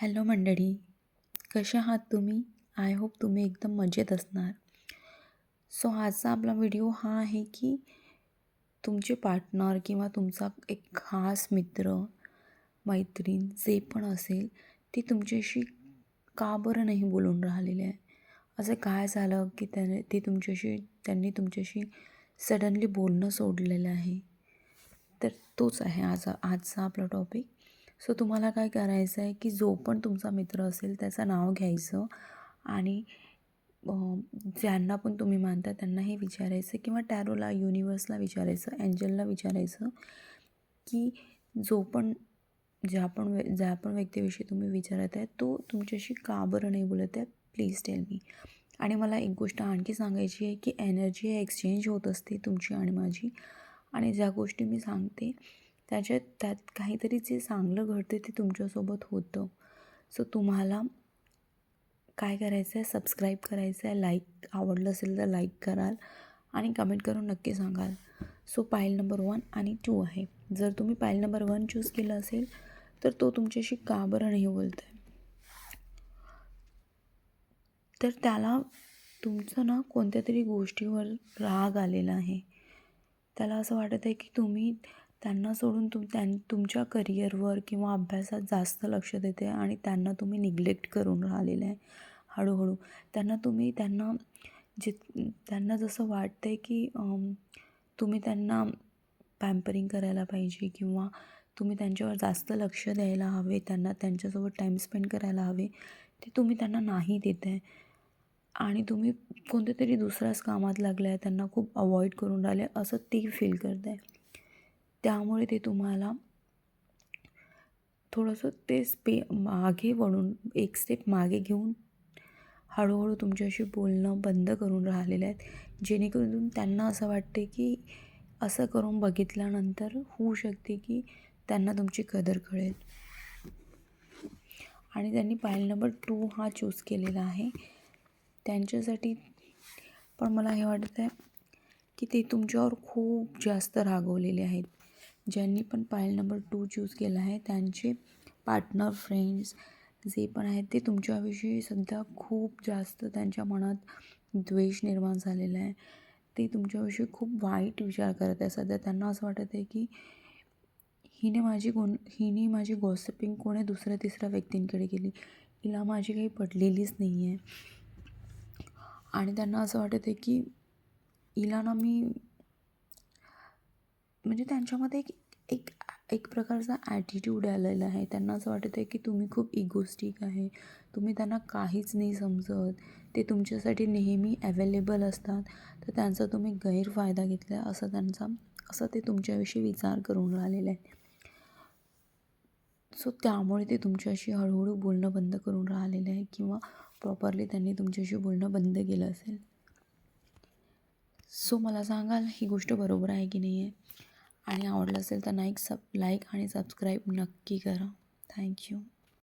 Hello मंडळी, कसे आहात तुम्ही? आय होप तुम्ही एकदम मजेत असणार. सो आजचा आपला व्हिडिओ हा आहे की तुमचे पार्टनर किंवा तुमचा एक खास मित्र, मैत्रीण जे पण असेल ते तुमच्याशी का बरं नाही बोलून राहिलेले आहे. असं काय झालं की त्यांनी तुमच्याशी सडनली बोलणं सोडलेलं आहे. तर तोच आहे आजचा आपला टॉपिक. सो तुम्हाला काय करायचं आहे की जो पण तुमचा मित्र असेल त्याचं नाव घ्यायचं आणि ज्यांना पण तुम्ही मानता त्यांना हे विचारायचं किंवा टॅरोला, युनिवर्सला विचारायचं, एंजलला विचारायचं की जो पण ज्या पण व्यक्तीविषयी तुम्ही विचारत आहे तो तुमच्याशी का बरं नाही बोलत आहे, प्लीज टेल मी. आणि मला एक गोष्ट आणखी सांगायची आहे की एनर्जी एक्सचेंज होत असते तुमची आणि माझी. आणि ज्या गोष्टी मी सांगते त्यात काहीतरी जे चांगलं घडते ते तुमच्यासोबत होतं. सो तुम्हाला काय करायचं आहे, सबस्क्राईब करायचं आहे, लाईक आवडलं असेल तर लाईक कराल आणि कमेंट करून नक्की सांगाल. सो पाईल नंबर 1 आणि 2 आहे. जर तुम्ही पाईल नंबर 1 चूज केलं असेल तर तो तुमच्याशी का बरं नाही बोलत आहे, तर त्याला तुमचं ना कोणत्या तरी गोष्टीवर राग आलेला आहे. त्याला असं वाटत आहे की तुम्ही त्यांना सोडून तुमच्या करिअरवर किंवा अभ्यासात जास्त लक्ष देते आणि त्यांना तुम्ही निग्लेक्ट करून राहिलेलं आहे हळूहळू. त्यांना जसं वाटतं आहे की तुम्ही त्यांना पॅम्परिंग करायला पाहिजे किंवा तुम्ही त्यांच्यावर जास्त लक्ष द्यायला हवे, त्यांच्यासोबत टाईम स्पेंड करायला हवे, ते तुम्ही त्यांना नाही देत आहे. आणि तुम्ही कोणत्या तरी दुसऱ्याच कामात लागला आहे, त्यांना खूप अवॉइड करून राहिले असं ते फील करत आहे. त्यामुळे ते तुम्हाला थोडंसं मागे वळून एक स्टेप मागे घेऊन हळूहळू तुमच्याशी बोलणं बंद करून राहिलेले आहेत, जेणेकरून त्यांना असं वाटते की असं करून बघितल्यानंतर होऊ शकते की त्यांना तुमची कदर कळेल. आणि त्यांनी पाईल नंबर 2 हा चूज केलेला आहे. त्यांच्यासाठी पण मला हे वाटत आहे की ते तुमच्यावर खूप जास्त रागवलेले आहेत. ज्यांनी पण पाईल नंबर 2 चूज केला आहे त्यांचे पार्टनर, फ्रेंड्स जे पण आहेत ते तुमच्याविषयी सध्या खूप जास्त त्यांच्या मनात द्वेष निर्माण झालेला आहे. ते तुमच्याविषयी खूप वाईट विचार करत आहे सध्या. त्यांना असं वाटत आहे की हिने माझी गॉसिपिंग कोणी दुसऱ्या तिसऱ्या व्यक्तींकडे केली, हिला माझी काही पडलेलीच नाही आहे. आणि त्यांना असं वाटत आहे की हिला ना मी म्हणजे त्यांच्यामध्ये एक एक प्रकारचा ॲटिट्यूड आलेला आहे. त्यांना असं वाटत आहे की तुम्ही खूप इगोस्टिक आहे, तुम्ही त्यांना काहीच नाही समजत, ते तुमच्यासाठी नेहमी अवेलेबल असतात, तर त्यांचा तुम्ही गैरफायदा घेतला आहे असं ते तुमच्याविषयी विचार करून राहिलेले आहे. सो त्यामुळे ते तुमच्याशी हळूहळू बोलणं बंद करून राहिलेलं आहे किंवा प्रॉपरली त्यांनी तुमच्याशी बोलणं बंद केलं असेल. सो मला सांगाल ही गोष्ट बरोबर आहे की नाही आहे? आणि आवडलं असेल तर लाईक आणि सबस्क्राईब नक्की करा. थँक्यू.